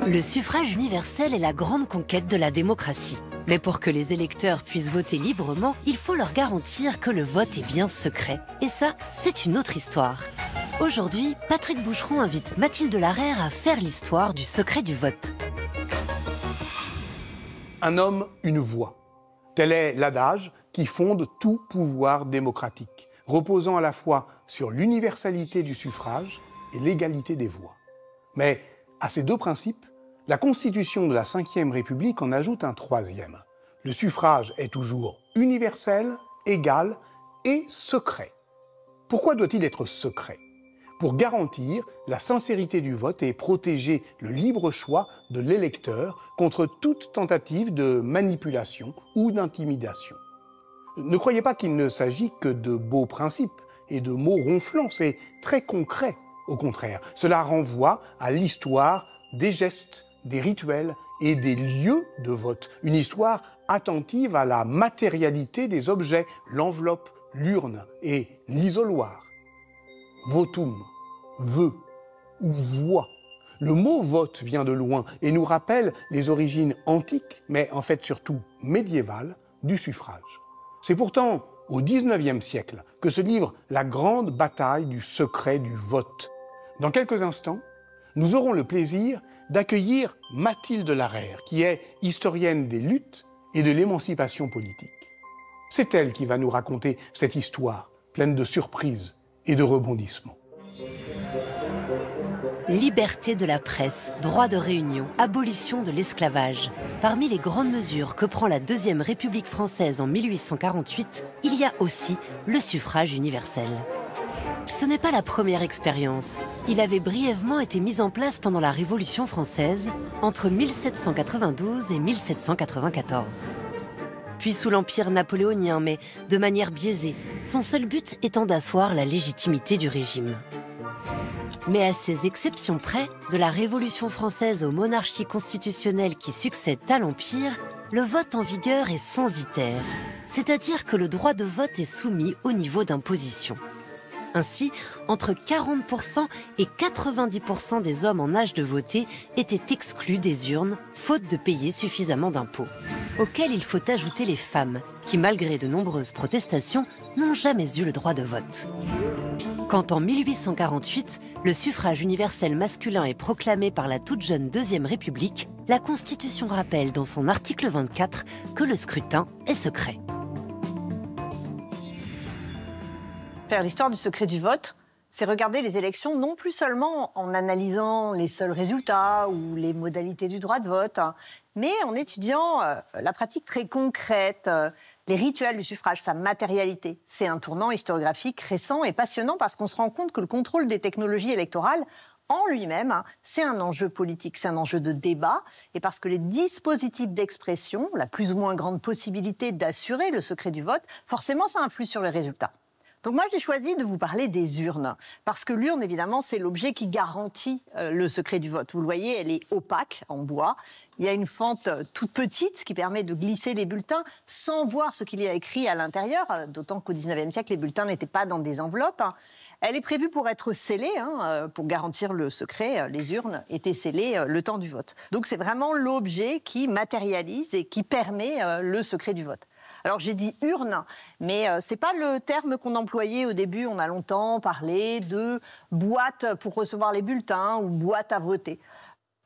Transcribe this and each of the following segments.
Le suffrage universel est la grande conquête de la démocratie. Mais pour que les électeurs puissent voter librement, il faut leur garantir que le vote est bien secret. Et ça, c'est une autre histoire. Aujourd'hui, Patrick Boucheron invite Mathilde Larère à faire l'histoire du secret du vote. Un homme, une voix. Tel est l'adage qui fonde tout pouvoir démocratique, reposant à la fois sur l'universalité du suffrage et l'égalité des voix. Mais à ces deux principes, la Constitution de la Ve République en ajoute un troisième. Le suffrage est toujours universel, égal et secret. Pourquoi doit-il être secret ? Pour garantir la sincérité du vote et protéger le libre choix de l'électeur contre toute tentative de manipulation ou d'intimidation. Ne croyez pas qu'il ne s'agit que de beaux principes et de mots ronflants, c'est très concret. Au contraire, cela renvoie à l'histoire des gestes, des rituels et des lieux de vote. Une histoire attentive à la matérialité des objets, l'enveloppe, l'urne et l'isoloir. Votum, vœu ou voix. Le mot vote vient de loin et nous rappelle les origines antiques, mais en fait surtout médiévales, du suffrage. C'est pourtant au XIXe siècle que se livre la grande bataille du secret du vote. Dans quelques instants, nous aurons le plaisir d'accueillir Mathilde Larère, qui est historienne des luttes et de l'émancipation politique. C'est elle qui va nous raconter cette histoire pleine de surprises et de rebondissements. Liberté de la presse, droit de réunion, abolition de l'esclavage. Parmi les grandes mesures que prend la Deuxième République française en 1848, il y a aussi le suffrage universel. Ce n'est pas la première expérience. Il avait brièvement été mis en place pendant la Révolution française, entre 1792 et 1794. Puis sous l'Empire napoléonien, mais de manière biaisée, son seul but étant d'asseoir la légitimité du régime. Mais à ces exceptions près, de la Révolution française aux monarchies constitutionnelles qui succèdent à l'Empire, le vote en vigueur est censitaire, c'est-à-dire que le droit de vote est soumis au niveau d'imposition. Ainsi, entre 40% et 90% des hommes en âge de voter étaient exclus des urnes, faute de payer suffisamment d'impôts. Auxquels il faut ajouter les femmes, qui malgré de nombreuses protestations, n'ont jamais eu le droit de vote. Quand en 1848, le suffrage universel masculin est proclamé par la toute jeune Deuxième République, la Constitution rappelle dans son article 24 que le scrutin est secret. Faire l'histoire du secret du vote, c'est regarder les élections non plus seulement en analysant les seuls résultats ou les modalités du droit de vote, mais en étudiant la pratique très concrète, les rituels du suffrage, sa matérialité. C'est un tournant historiographique récent et passionnant parce qu'on se rend compte que le contrôle des technologies électorales, en lui-même, c'est un enjeu politique, c'est un enjeu de débat, et parce que les dispositifs d'expression, la plus ou moins grande possibilité d'assurer le secret du vote, forcément ça influe sur les résultats. Donc moi, j'ai choisi de vous parler des urnes, parce que l'urne, évidemment, c'est l'objet qui garantit le secret du vote. Vous le voyez, elle est opaque, en bois. Il y a une fente toute petite, ce qui permet de glisser les bulletins sans voir ce qu'il y a écrit à l'intérieur, d'autant qu'au XIXe siècle, les bulletins n'étaient pas dans des enveloppes. Elle est prévue pour être scellée, pour garantir le secret. Les urnes étaient scellées le temps du vote. Donc c'est vraiment l'objet qui matérialise et qui permet le secret du vote. Alors j'ai dit urne, mais c'est pas le terme qu'on employait au début. On a longtemps parlé de boîte pour recevoir les bulletins ou boîte à voter.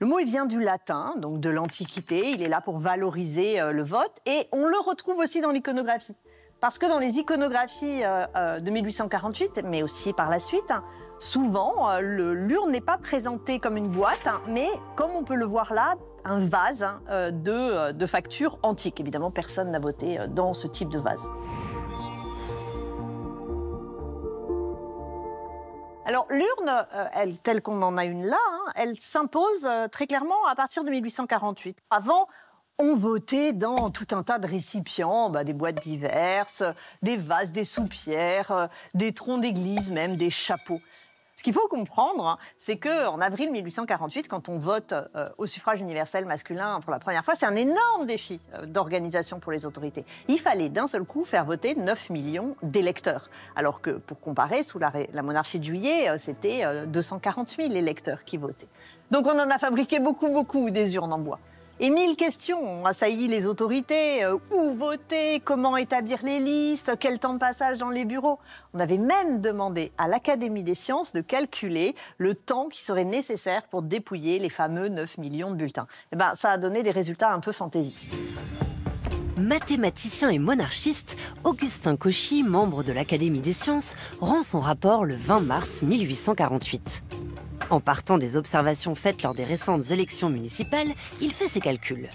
Le mot il vient du latin, donc de l'Antiquité. Il est là pour valoriser le vote et on le retrouve aussi dans l'iconographie. Parce que dans les iconographies de 1848, mais aussi par la suite, souvent l'urne n'est pas présentée comme une boîte, mais comme on peut le voir là, un vase de facture antique. Évidemment, personne n'a voté dans ce type de vase. Alors l'urne, telle qu'on en a une là, elle s'impose très clairement à partir de 1848. Avant, on votait dans tout un tas de récipients, des boîtes diverses, des vases, des soupières, des troncs d'église même, des chapeaux. Ce qu'il faut comprendre, c'est qu'en avril 1848, quand on vote au suffrage universel masculin pour la première fois, c'est un énorme défi d'organisation pour les autorités. Il fallait d'un seul coup faire voter 9 millions d'électeurs. Alors que, pour comparer, sous la monarchie de Juillet, c'était 240 000 électeurs qui votaient. Donc on en a fabriqué beaucoup des urnes en bois. Et 1000 questions ont assailli les autorités. Où voter? Comment établir les listes? Quel temps de passage dans les bureaux? On avait même demandé à l'Académie des sciences de calculer le temps qui serait nécessaire pour dépouiller les fameux 9 millions de bulletins. Eh ben, ça a donné des résultats un peu fantaisistes. Mathématicien et monarchiste, Augustin Cauchy, membre de l'Académie des sciences, rend son rapport le 20 mars 1848. En partant des observations faites lors des récentes élections municipales, il fait ses calculs.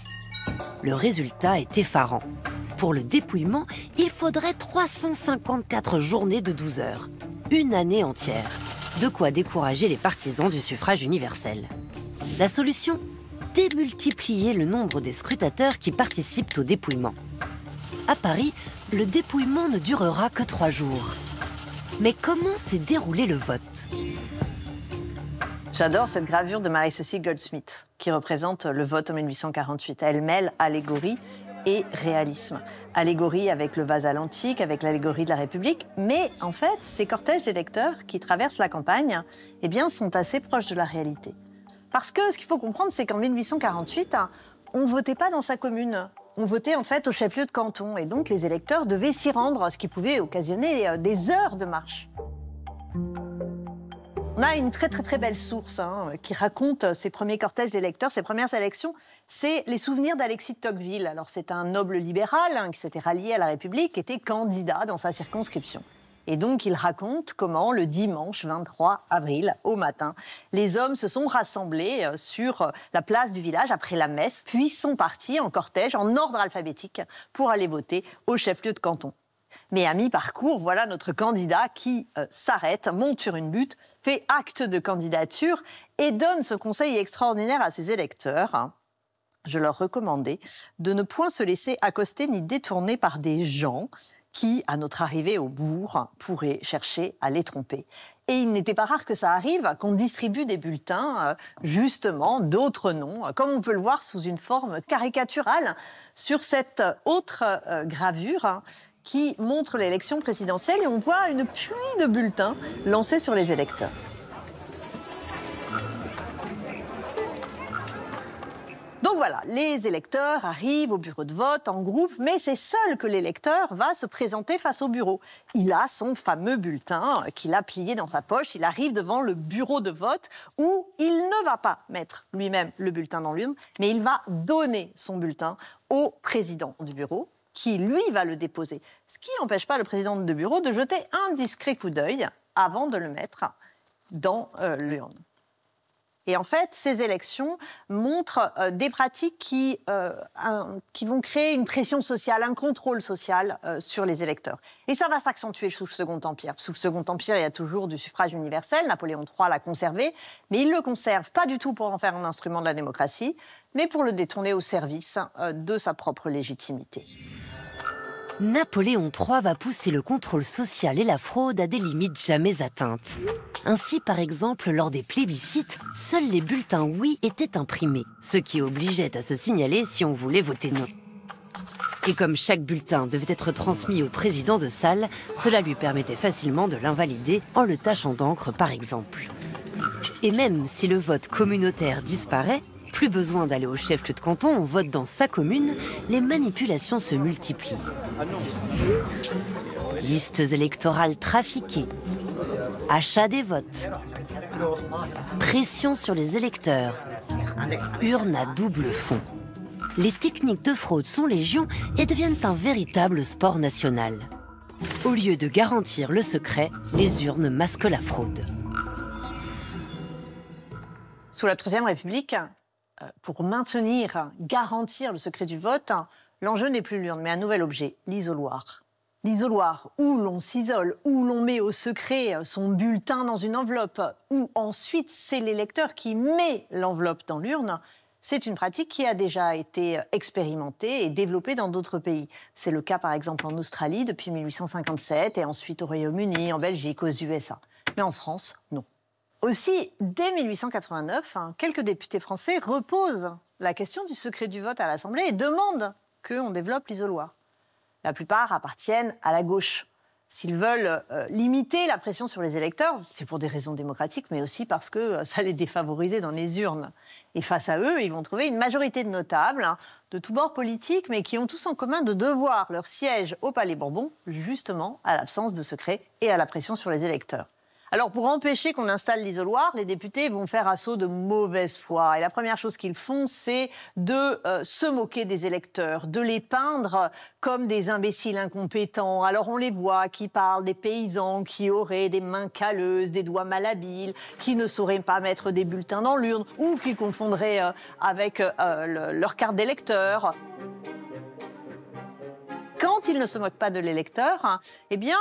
Le résultat est effarant. Pour le dépouillement, il faudrait 354 journées de 12 heures. Une année entière. De quoi décourager les partisans du suffrage universel. La solution? Démultiplier le nombre des scrutateurs qui participent au dépouillement. À Paris, le dépouillement ne durera que 3 jours. Mais comment s'est déroulé le vote? J'adore cette gravure de Marie-Cécile Goldsmith, qui représente le vote en 1848. Elle mêle allégorie et réalisme. Allégorie avec le vase à l'antique, avec l'allégorie de la République. Mais en fait, ces cortèges d'électeurs qui traversent la campagne eh bien, sont assez proches de la réalité. Parce que ce qu'il faut comprendre, c'est qu'en 1848, on ne votait pas dans sa commune. On votait en fait au chef-lieu de canton. Et donc les électeurs devaient s'y rendre, ce qui pouvait occasionner des heures de marche. On a une très belle source qui raconte ces premiers cortèges d'électeurs, ces premières élections. C'est les souvenirs d'Alexis de Tocqueville. Alors c'est un noble libéral qui s'était rallié à la République, qui était candidat dans sa circonscription. Et donc il raconte comment le dimanche 23 avril, au matin, les hommes se sont rassemblés sur la place du village après la messe, puis sont partis en cortège, en ordre alphabétique, pour aller voter au chef-lieu de canton. Mais à mi-parcours, voilà notre candidat qui s'arrête, monte sur une butte, fait acte de candidature et donne ce conseil extraordinaire à ses électeurs. Je leur recommandais de ne point se laisser accoster ni détourner par des gens qui, à notre arrivée au bourg, pourraient chercher à les tromper. Et il n'était pas rare que ça arrive, qu'on distribue des bulletins, justement, d'autres noms, comme on peut le voir sous une forme caricaturale sur cette autre gravure qui montre l'élection présidentielle et on voit une pluie de bulletins lancés sur les électeurs. Donc voilà, les électeurs arrivent au bureau de vote en groupe, mais c'est seul que l'électeur va se présenter face au bureau. Il a son fameux bulletin qu'il a plié dans sa poche, il arrive devant le bureau de vote où il ne va pas mettre lui-même le bulletin dans l'urne, mais il va donner son bulletin au président du bureau, qui, lui, va le déposer. Ce qui n'empêche pas le président de bureau de jeter un discret coup d'œil avant de le mettre dans l'urne. Et en fait, ces élections montrent des pratiques qui vont créer une pression sociale, un contrôle social sur les électeurs. Et ça va s'accentuer sous le Second Empire. Sous le Second Empire, il y a toujours du suffrage universel. Napoléon III l'a conservé, mais il ne le conserve pas du tout pour en faire un instrument de la démocratie, mais pour le détourner au service de sa propre légitimité. Napoléon III va pousser le contrôle social et la fraude à des limites jamais atteintes. Ainsi, par exemple, lors des plébiscites, seuls les bulletins oui étaient imprimés, ce qui obligeait à se signaler si on voulait voter non. Et comme chaque bulletin devait être transmis au président de salle, cela lui permettait facilement de l'invalider en le tachant d'encre, par exemple. Et même si le vote communautaire disparaît, plus besoin d'aller au chef-lieu de canton, on vote dans sa commune, les manipulations se multiplient. Listes électorales trafiquées, achat des votes, pression sur les électeurs, urnes à double fond. Les techniques de fraude sont légion et deviennent un véritable sport national. Au lieu de garantir le secret, les urnes masquent la fraude. Sous la Troisième République, pour maintenir, garantir le secret du vote, l'enjeu n'est plus l'urne, mais un nouvel objet, l'isoloir. L'isoloir, où l'on s'isole, où l'on met au secret son bulletin dans une enveloppe, où ensuite c'est l'électeur qui met l'enveloppe dans l'urne, c'est une pratique qui a déjà été expérimentée et développée dans d'autres pays. C'est le cas par exemple en Australie depuis 1857 et ensuite au Royaume-Uni, en Belgique, aux USA. Mais en France, non. Aussi, dès 1889, quelques députés français reposent la question du secret du vote à l'Assemblée et demandent qu'on développe l'isoloir. La plupart appartiennent à la gauche. S'ils veulent limiter la pression sur les électeurs, c'est pour des raisons démocratiques, mais aussi parce que ça les défavorisait dans les urnes. Et face à eux, ils vont trouver une majorité de notables, de tous bords politiques, mais qui ont tous en commun de devoir leur siège au Palais Bourbon, justement à l'absence de secret et à la pression sur les électeurs. Alors, pour empêcher qu'on installe l'isoloir, les députés vont faire assaut de mauvaise foi. Et la première chose qu'ils font, c'est de se moquer des électeurs, de les peindre comme des imbéciles incompétents. Alors, on les voit qui parlent des paysans qui auraient des mains calleuses, des doigts malhabiles, qui ne sauraient pas mettre des bulletins dans l'urne ou qui confondraient avec leur carte d'électeur. Quand ils ne se moquent pas de l'électeur, eh bien,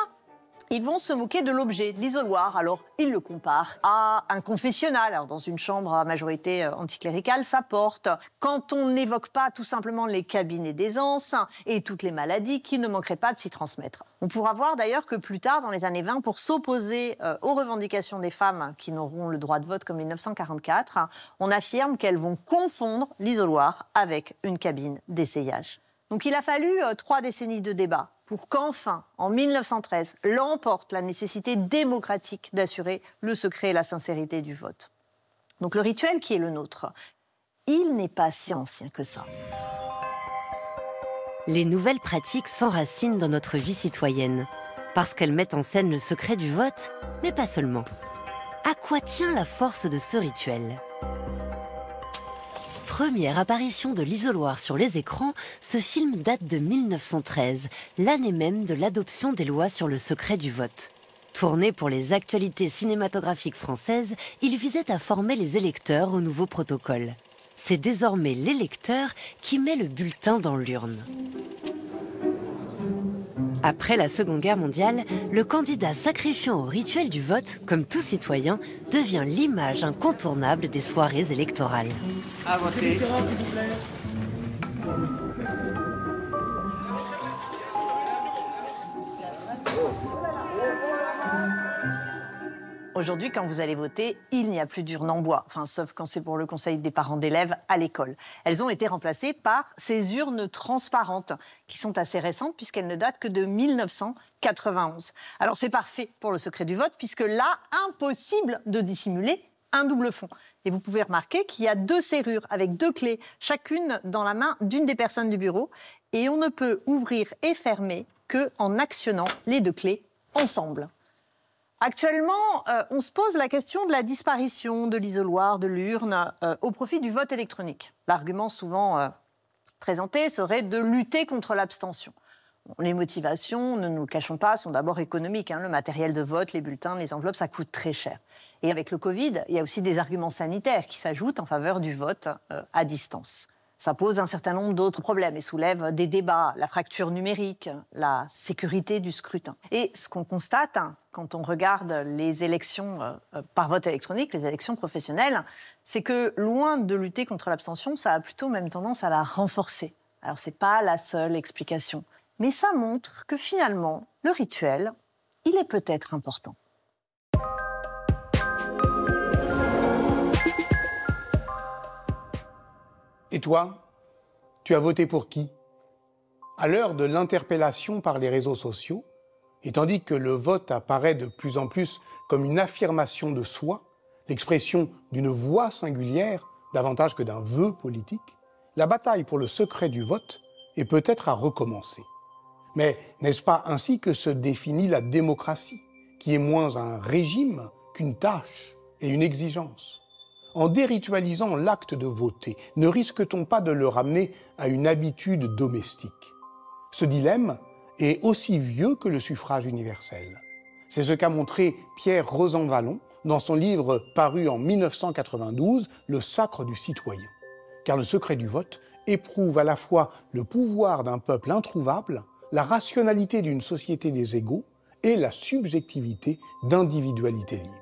ils vont se moquer de l'objet, de l'isoloir. Alors, ils le comparent à un confessionnal. Alors, dans une chambre à majorité anticléricale, ça porte. Quand on n'évoque pas tout simplement les cabinets d'aisance et toutes les maladies qui ne manqueraient pas de s'y transmettre. On pourra voir d'ailleurs que plus tard, dans les années 20, pour s'opposer aux revendications des femmes qui n'auront le droit de vote qu'en 1944, on affirme qu'elles vont confondre l'isoloir avec une cabine d'essayage. Donc, il a fallu 3 décennies de débat pour qu'enfin, en 1913, l'emporte la nécessité démocratique d'assurer le secret et la sincérité du vote. Donc le rituel qui est le nôtre, il n'est pas si ancien que ça. Les nouvelles pratiques s'enracinent dans notre vie citoyenne, parce qu'elles mettent en scène le secret du vote, mais pas seulement. À quoi tient la force de ce rituel ? Première apparition de l'isoloir sur les écrans, ce film date de 1913, l'année même de l'adoption des lois sur le secret du vote. Tourné pour les actualités cinématographiques françaises, il visait à former les électeurs au nouveau protocole. C'est désormais l'électeur qui met le bulletin dans l'urne. Après la Seconde Guerre mondiale, le candidat sacrifiant au rituel du vote, comme tout citoyen, devient l'image incontournable des soirées électorales. À voter. Aujourd'hui, quand vous allez voter, il n'y a plus d'urne en bois, enfin, sauf quand c'est pour le conseil des parents d'élèves à l'école. Elles ont été remplacées par ces urnes transparentes, qui sont assez récentes puisqu'elles ne datent que de 1991. Alors c'est parfait pour le secret du vote, puisque là, impossible de dissimuler un double fond. Et vous pouvez remarquer qu'il y a 2 serrures avec 2 clés, chacune dans la main d'une des personnes du bureau, et on ne peut ouvrir et fermer qu'en actionnant les 2 clés ensemble. Actuellement, on se pose la question de la disparition de l'isoloir, de l'urne, au profit du vote électronique. L'argument souvent présenté serait de lutter contre l'abstention. Bon, les motivations, ne nous le cachons pas, sont d'abord économiques. Le matériel de vote, les bulletins, les enveloppes, ça coûte très cher. Et avec le Covid, il y a aussi des arguments sanitaires qui s'ajoutent en faveur du vote à distance. Ça pose un certain nombre d'autres problèmes et soulève des débats, la fracture numérique, la sécurité du scrutin. Et ce qu'on constate quand on regarde les élections par vote électronique, les élections professionnelles, c'est que loin de lutter contre l'abstention, ça a plutôt même tendance à la renforcer. Alors c'est pas la seule explication, mais ça montre que finalement, le rituel, il est peut-être important. Et toi, tu as voté pour qui? À l'heure de l'interpellation par les réseaux sociaux, et tandis que le vote apparaît de plus en plus comme une affirmation de soi, l'expression d'une voix singulière, davantage que d'un vœu politique, la bataille pour le secret du vote est peut-être à recommencer. Mais n'est-ce pas ainsi que se définit la démocratie, qui est moins un régime qu'une tâche et une exigence? En déritualisant l'acte de voter, ne risque-t-on pas de le ramener à une habitude domestique? Ce dilemme est aussi vieux que le suffrage universel. C'est ce qu'a montré Pierre Rosanvallon dans son livre paru en 1992, Le sacre du citoyen. Car le secret du vote éprouve à la fois le pouvoir d'un peuple introuvable, la rationalité d'une société des égaux et la subjectivité d'individualité libre.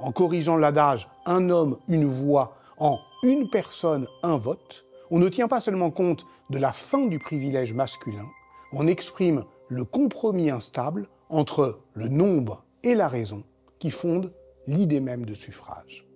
En corrigeant l'adage « un homme, une voix » en « une personne, un vote », on ne tient pas seulement compte de la fin du privilège masculin, on exprime le compromis instable entre le nombre et la raison qui fonde l'idée même de suffrage.